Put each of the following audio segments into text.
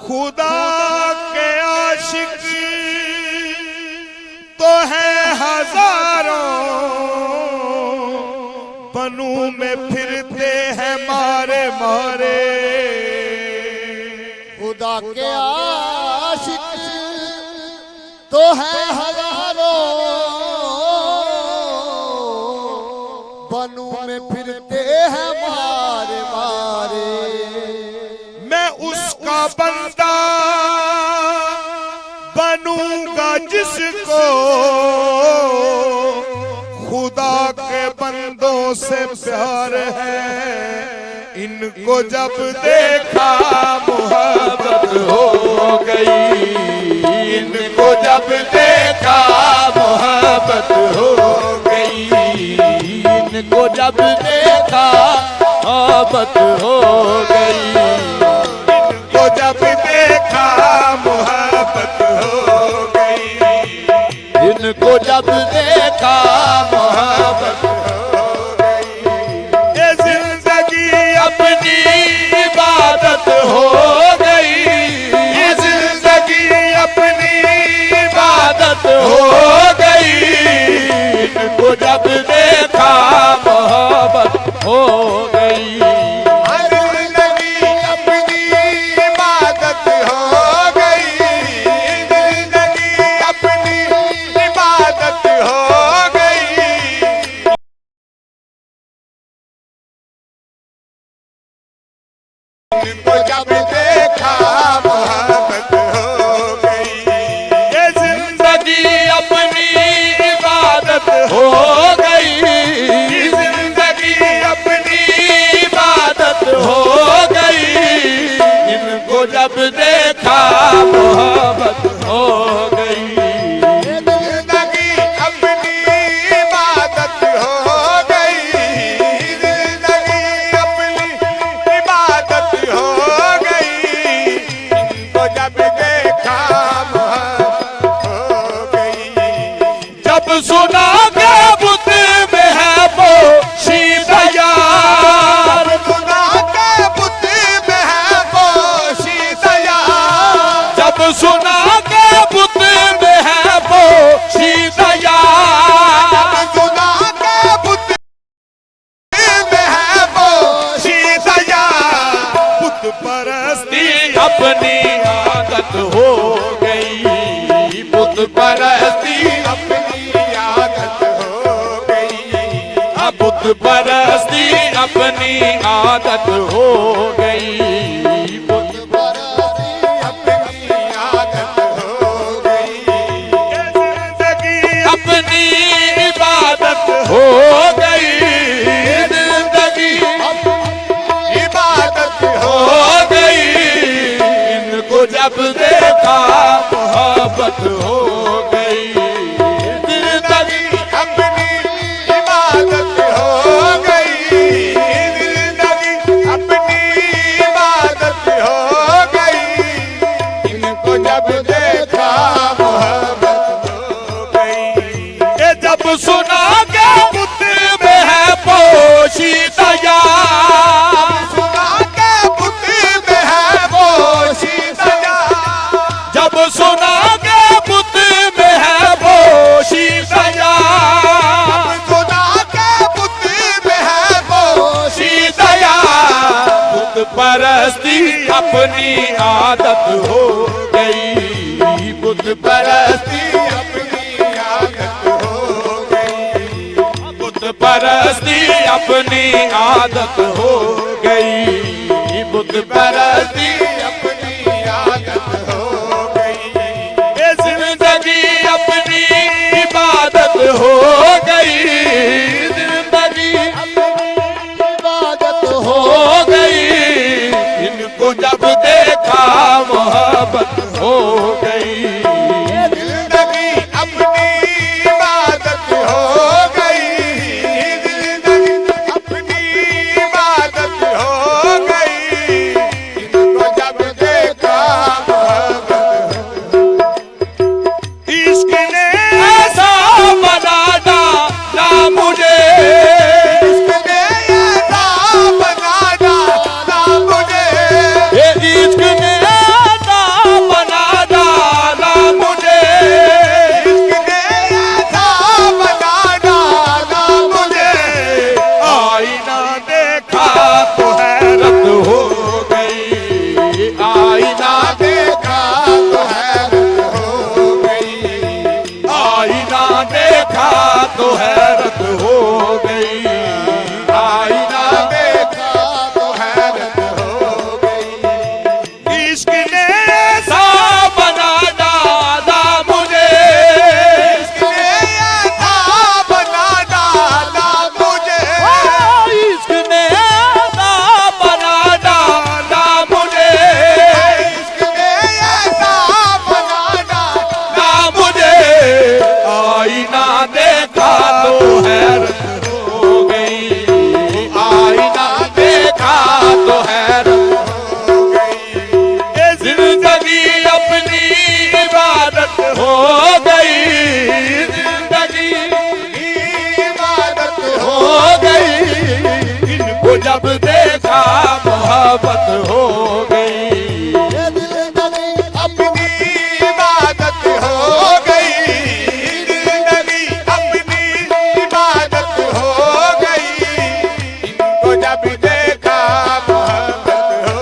खुदा के आशिक तो है हजारों, बनू में फिरते हैं मारे मारे। खुदा के आशिक तो है हजारों, बनू में फिरते हैं मारे मारे। मैं उसका बंदा बनूंगा जिसको खुदा के बंदों से प्यार है। इनको जब देखा मोहब्बत हो गई, इनको जब देखा मोहब्बत हो गई, इनको जब देखा मोहब्बत हो गई, इनको जब देखा मोहब्बत हो गई, इनको जब देखा मोहब्बत हो गई। ये जिंदगी अपनी इबादत हो गई, ये जिंदगी अपनी इबादत हो गई। इनको जब देखा मोहब्बत हो गई, जिंदगी अपनी इबादत हो गई, जिंदगी अपनी इबादत हो गई। इनको जब देखा मोहब्बत हो गई, ये जिंदगी अपनी इबादत हो गई, जिंदगी अपनी इबादत हो गई। इनको जब देखा मोहब्बत हो गई, जिंदगी अपनी इबादत हो गई, जिंदगी अपनी इबादत हो गई। इनको जब देखा मोहब्बत हो गई, जब सुना के बुत में है वो शीतयार, सुना के बुत में है वो शीतयार, जब सुना के बुत में है वो शीतयार, जब सुना के बुत में है वो शीतयार। बुत परस्ती अपनी आदत हो गई, बुत परस्ती अपनी आदत हो गई, बुत परस्ती अपनी आदत हो गई, बुत परस्ती अपनी आदत हो गई। जिंदगी अपनी इबादत हो गई, जिंदगी अपनी इबादत हो गई। इनको जब देखा मोहब्बत हो गई, जिंदगी अपनी इबादत हो गई, जिंदगी अपनी इबादत हो गई। इनको जब देखा मोहब्बत हो गई, ये जब सुना के बुत में है पोशी तैयार, सुना के बुत में है पोशी तैयार, जब सुना के बुत में है पोशी तैयार, सुना के बुत में है पोशी तैयार। बुत परस्ती अपनी आदत हो गई, बुत परस्ती अपनी आदत हो गई, बुत परस्ती अपनी आदत हो गई, बुत परस्ती अपनी आदत हो गई। ये जिंदगी अपनी इबादत हो गई, जिंदगी अपनी इबादत हो गई। इनको जब देखा मोहब्बत हो गई, जिंदगी अपनी इबादत हो गई, जिंदगी अपनी इबादत हो गई। इनको जब देखा मोहब्बत, इश्क ने ऐसा बना मोहब्बत हो गई। ये जिंदगी अपनी इबादत हो गई, जिंदगी अपनी इबादत हो गई। इनको जब देखा मोहब्बत हो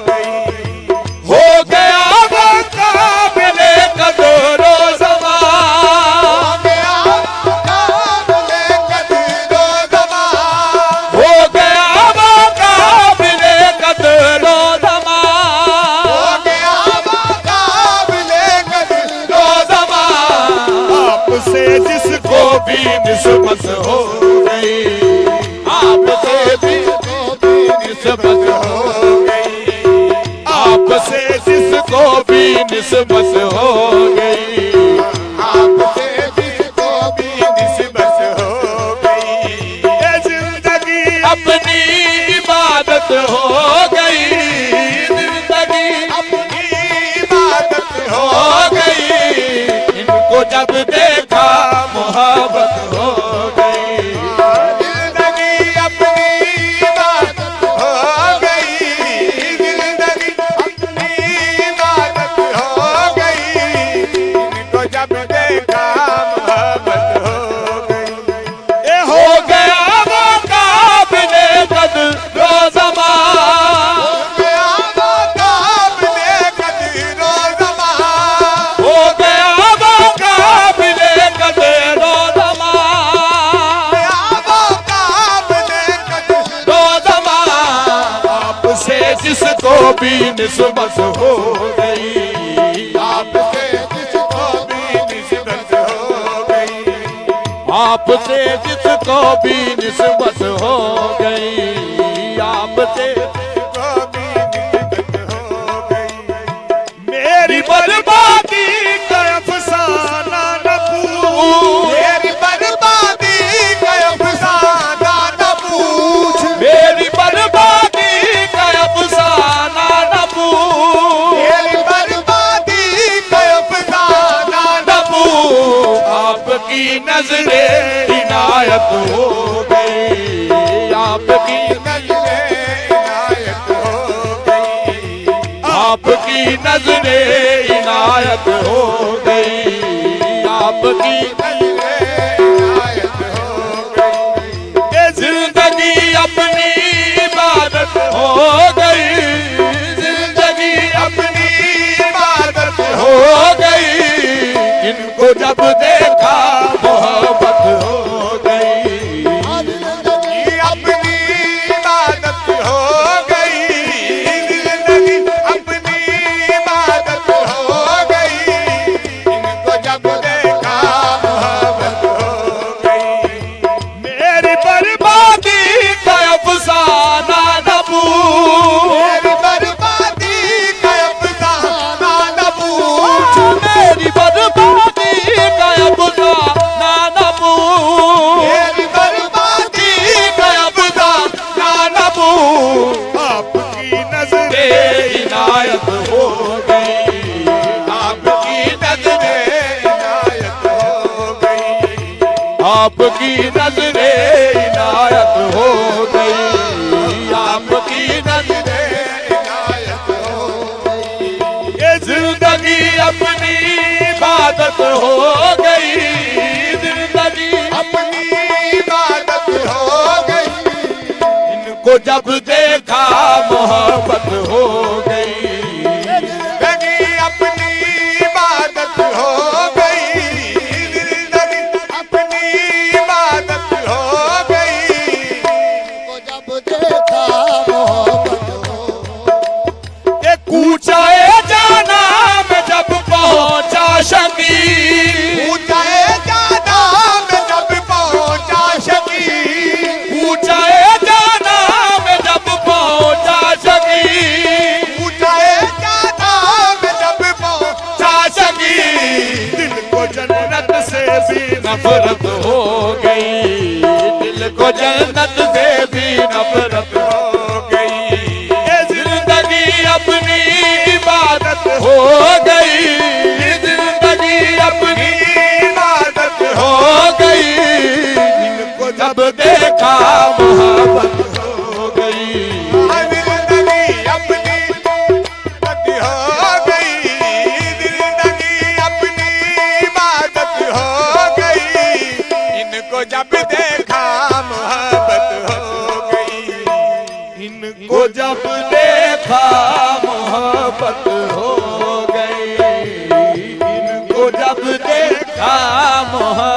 गई। हो गया वो काबिले कदरो ज़मान, काबिले कदरो ज़मान, हो गया वो काबिले कदरो ज़मान, हो गया वो काबिले कदरो ज़मान। आपसे जिसको को भी निस्बत हो गई, आपसे भी निस्बत हो गई, आपसे जिसको भी निस्बत हो गई। आपसे जिसको भी निस्बत हो गई। ये जिंदगी अपनी इबादत हो गई, जिंदगी अपनी इबादत हो हो गई। इनको जब देखा मोहब्बत हो गई। जिंदगी अपनी इबादत हो गई, जिंदगी अपनी इबादत हो गई। इनको जब देखा मोहब्बत हो गई। ये हो गया वो काबिले कदरो ज़मान, गया वो काबिले कदरो ज़मान, हो गया वो काबिले कदरो ज़मान, गया वो काबिले कदरो रो ज़मान। आपसे जिसको भी निस्बत हो गई, आपसे जिसको भी निस्बत हो गई। आपसे जिसको भी निस्बत हो गई, आपसे जिसको भी निस्बत हो गई। मेरी बर्बादी का अफसाना न पूछ, मेरी बर्बादी का अफसाना न पूछ, मेरी बर्बादी का अफसाना न पूछ, मेरी बर्बादी का अफसाना न न पूछ। आपकी नजरे इनायत हो गई, आपकी नजरे इनायत हो गई। आपकी नजरे इनायत हो गई, आपकी नजरे इनायत हो गई। ये जिंदगी अपनी इबादत हो गई, जिंदगी अपनी इबादत हो हो गई। इनको जब देखा मोहब्बत हो गई। गई, अपनी इबादत हो गई। जिंदगी अपनी इबादत हो गई। इनको जब देखा मोहब्बत हो गई। मेरी बर्बादी का अफसाना न पूछ, मेरी बर्बादी का अफसाना न पूछ, मेरी बर्बादी का अफसाना न पूछ, मेरी बर्बादी का अफसाना न पूछ। आपकी नजरे इनायत हो गई, आपकी नजरे इनायत हो गई। आपकी नजरे इनायत हो गई, आपकी नजरे इनायत हो गई। ये जिंदगी अपनी इबादत हो गई, जिंदगी अपनी इबादत हो गई। इनको जब देखा मोहब्बत हो गई। जिंदगी अपनी इबादत हो गई। जिंदगी अपनी इबादत हो गई। को जब देखा मोहब्बत हो ये कूचाए जाना में जब पहुंचा शकील, ऊंचाए जाना में जब पहुंचा शकील, ऊंचाए जाना में जब पहुंचा शकील, ऊंचाए जाना में जब पहुंचा शकील। दिल को जन्नत से भी नफरत हो गई, दिल को जन्नत से भी नफरत हो गई। ये जिंदगी अपनी इबादत हो गई, जिंदगी अपनी इबादत हो गई। इनको जब देखा मोहब्बत हो गई। जिंदगी देखा मोहब्बत